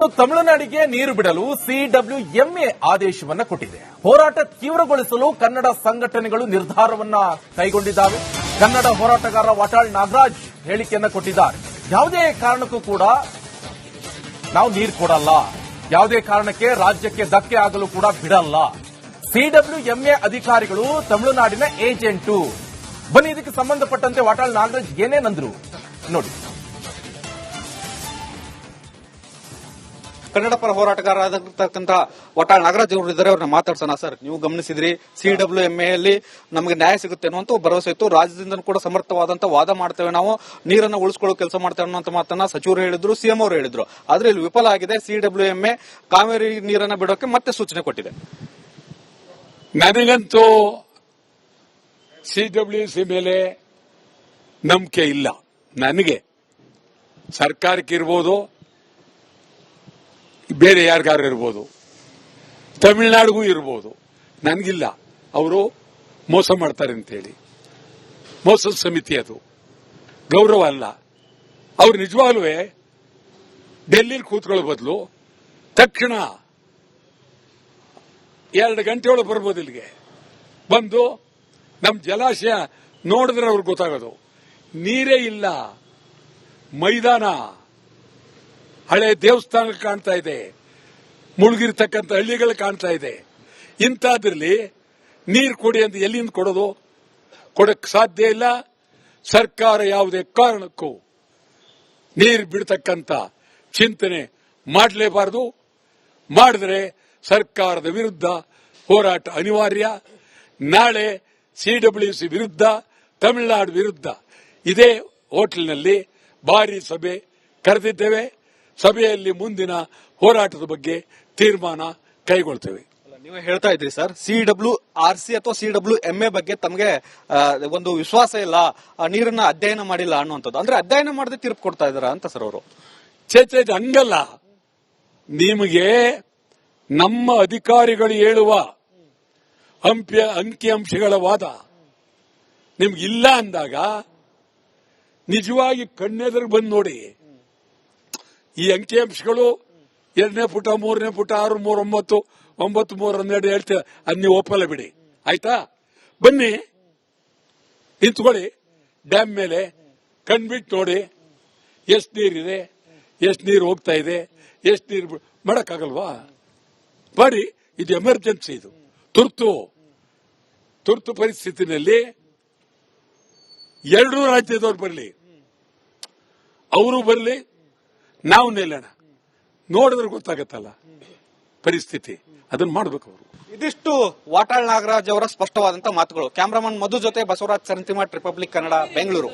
ತಮಿಳುನಾಡಿಗೆ ನೀರು ಬಿಡಲು ಸಿಡಬ್ಲ್ಯೂಎಂಎ ಆದೇಶವನ್ನ ಕೊಟ್ಟಿದೆ. ಹೋರಾಟ ತೀವ್ರಗೊಳಿಸಲು ಕನ್ನಡ ಸಂಘಟನೆಗಳು ನಿರ್ಧಾರವನ್ನ ಕೈಗೊಂಡಿದ್ದಾವೆ. ಕನ್ನಡ ಹೋರಾಟಗಾರ ವಾಟಾಳ್ ನಾಗರಾಜ್ ಹೇಳಿಕೆಯನ್ನ ಕೊಟ್ಟಿದ್ದಾರೆ. ಯಾವುದೇ ಕಾರಣಕ್ಕೂ ಕೂಡ ನಾವು ನೀರು ಕೊಡಲ್ಲ, ಯಾವುದೇ ಕಾರಣಕ್ಕೆ ರಾಜ್ಯಕ್ಕೆ ಧಕ್ಕೆ ಆಗಲು ಕೂಡ ಬಿಡಲ್ಲ. ಸಿಡಬ್ಲ್ಯೂಎಂಎ ಅಧಿಕಾರಿಗಳು ತಮಿಳುನಾಡಿನ ಏಜೆಂಟು. ಬನ್ನಿ, ಇದಕ್ಕೆ ಸಂಬಂಧಪಟ್ಟಂತೆ ವಾಟಾಳ್ ನಾಗರಾಜ್ ಏನೇನಂದ್ರು ನೋಡಿ. ಕನ್ನಡ ಪರ ಹೋರಾಟಗಾರರಾಗಿರ್ತಕ್ಕಂಥ ವಾಟಾಳ್ ನಾಗರಾಜ್ ಅವರು ಇದ್ದಾರೆ, ಅವ್ರನ್ನ ಮಾತಾಡ್ಸೋಣ. ಸರ್, ನೀವು ಗಮನಿಸಿದ್ರಿ ಸಿಡಬ್ಲ್ಯೂಎಂಎ ಅಲ್ಲಿ ನಮಗೆ ನ್ಯಾಯ ಸಿಗುತ್ತೆ ಅನ್ನುವಂತ ಭರವಸೆ ಇತ್ತು. ರಾಜ್ಯದಿಂದ ಕೂಡ ಸಮರ್ಥವಾದಂತ ವಾದ ಮಾಡ್ತೇವೆ, ನಾವು ನೀರನ್ನು ಉಳಿಸ್ಕೊಳ್ಳೋ ಕೆಲಸ ಮಾಡ್ತೇವೆ ಅನ್ನುವಂತ ಮಾತನ್ನ ಸಚಿವರು ಹೇಳಿದ್ರು, ಸಿಎಂ ಅವರು ಹೇಳಿದ್ರು. ಆದ್ರೆ ಇಲ್ಲಿ ವಿಫಲ ಆಗಿದೆ. ಸಿಡಬ್ಲ್ಯೂಎಂಎ ಕಾವೇರಿ ನೀರನ್ನ ಬಿಡೋಕೆ ಮತ್ತೆ ಸೂಚನೆ ಕೊಟ್ಟಿದೆ. ನನಗಂತೂ ಸಿಡಬ್ಲ್ಯೂಸಿ ಮೇಲೆ ನಂಬಿಕೆ ಇಲ್ಲ. ನನಗೆ ಸರ್ಕಾರಕ್ಕೆ ಇರ್ಬೋದು, ಬೇರೆ ಯಾರಿಗಾರು ಇರ್ಬೋದು, ತಮಿಳುನಾಡಿಗೂ ಇರ್ಬೋದು, ನನಗಿಲ್ಲ. ಅವರು ಮೋಸ ಮಾಡ್ತಾರೆ ಅಂತೇಳಿ ಮೋಸದ ಸಮಿತಿ, ಅದು ಗೌರವ ಅಲ್ಲ. ಅವ್ರು ನಿಜವಾಗ್ಲೂ ಡೆಲ್ಲಿಲಿ ಕೂತ್ಕೊಳ್ಳೋ ಬದಲು ತಕ್ಷಣ 2 ಗಂಟೆಯೊಳಗೆ ಬರ್ಬೋದು, ಇಲ್ಲಿಗೆ ಬಂದು ನಮ್ಮ ಜಲಾಶಯ ನೋಡಿದ್ರೆ ಅವ್ರಿಗೆ ಗೊತ್ತಾಗೋದು. ನೀರೇ ಇಲ್ಲ, ಮೈದಾನ, ಹಳೆ ದೇವಸ್ಥಾನ ಕಾಣ್ತಾ ಇದೆ, ಮುಳುಗಿರ್ತಕ್ಕಂಥ ಹಳ್ಳಿಗಳು ಕಾಣ್ತಾ ಇದೆ. ಇಂಥದ್ರಲ್ಲಿ ನೀರು ಕೊಡಿ ಅಂತ ಎಲ್ಲಿಂದ ಕೊಡೋದು? ಕೊಡಕ್ಕೆ ಸಾಧ್ಯ ಇಲ್ಲ. ಸರ್ಕಾರ ಯಾವುದೇ ಕಾರಣಕ್ಕೂ ನೀರು ಬಿಡ್ತಕ್ಕಂಥ ಚಿಂತನೆ ಮಾಡಲೇಬಾರದು. ಮಾಡಿದ್ರೆ ಸರ್ಕಾರದ ವಿರುದ್ಧ ಹೋರಾಟ ಅನಿವಾರ್ಯ. ನಾಳೆ ಸಿಡಬ್ಲ್ಯೂಸಿ ವಿರುದ್ಧ, ತಮಿಳುನಾಡು ವಿರುದ್ಧ ಇದೇ ಹೋಟೆಲ್ನಲ್ಲಿ ಭಾರಿ ಸಭೆ ಕರೆದಿದ್ದೇವೆ. ಸಭೆಯಲ್ಲಿ ಮುಂದಿನ ಹೋರಾಟದ ಬಗ್ಗೆ ತೀರ್ಮಾನ ಕೈಗೊಳ್ತೇವೆ. ನೀವು ಹೇಳ್ತಾ ಇದ್ರಿ ಸರ್, ಸಿಡಬ್ಲ್ಯೂಆರ್ಸಿ ಅಥವಾ ಸಿಡಬ್ಲ್ಯೂಎಂಎ ಬಗ್ಗೆ ತಮಗೆ ಒಂದು ವಿಶ್ವಾಸ ಇಲ್ಲ, ನೀರನ್ನ ಅಧ್ಯಯನ ಮಾಡಿಲ್ಲ ಅನ್ನುವಂಥದ್ದು. ಅಂದ್ರೆ ಅಧ್ಯಯನ ಮಾಡದೆ ತೀರ್ಪು ಕೊಡ್ತಾ ಇದಾರ ಅಂತ ಸರ್ ಅವರು? ಚೇಚೆ, ಹಂಗಲ್ಲ. ನಿಮಗೆ ನಮ್ಮ ಅಧಿಕಾರಿಗಳು ಹೇಳುವ ಅಂಕಿಅಂಶಗಳ ವಾದ ನಿಮ್ಗಿಲ್ಲ ಅಂದಾಗ ನಿಜವಾಗಿ ಕಣ್ಣೆದುರು ಬಂದು ನೋಡಿ. ಈ ಅಂಕಿಅಂಶಗಳು 2ನೇ ಪುಟ, 3ನೇ ಪುಟ, 6, 3, 9, 9, 3, 12 ಹೇಳ್ತೇವೆ. ಅದ್ ನೀವು ಒಪ್ಪಲ್ಲ ಬಿಡಿ, ಆಯ್ತಾ? ಬನ್ನಿ, ನಿಂತ್ಕೊಳ್ಳಿ. ಡ್ಯಾಮ್ ಮೇಲೆ ಕಣ್ಬಿಟ್ಟು ನೋಡಿ ಎಷ್ಟು ನೀರಿದೆ, ಎಷ್ಟು ನೀರು ಹೋಗ್ತಾ ಇದೆ, ಎಷ್ಟು ನೀರು ಮಾಡಕ್ಕಾಗಲ್ವಾ? ಬಾರಿ, ಇದು ಎಮರ್ಜೆನ್ಸಿ, ಇದು ತುರ್ತು ಪರಿಸ್ಥಿತಿನಲ್ಲಿ 2 ರಾಜ್ಯದವ್ರು ಬರಲಿ, ಅವರು ಬರಲಿ, ನಾವು ನಿಲ್ಲೋಣ. ನೋಡಿದ್ರೆ ಗೊತ್ತಾಗತ್ತಲ್ಲ ಪರಿಸ್ಥಿತಿ, ಅದನ್ನ ಮಾಡಬೇಕು ಅವರು. ಇದಿಷ್ಟು ವಾಟಾಳ್ ನಾಗರಾಜ್ ಅವರ ಸ್ಪಷ್ಟವಾದಂತಹ ಮಾತುಗಳು. ಕ್ಯಾಮರಾಮನ್ ಮಧು ಜೊತೆ ಬಸವರಾಜ್ ಸರಂತಿಮಠ್, ರಿಪಬ್ಲಿಕ್ ಕನ್ನಡ, ಬೆಂಗಳೂರು.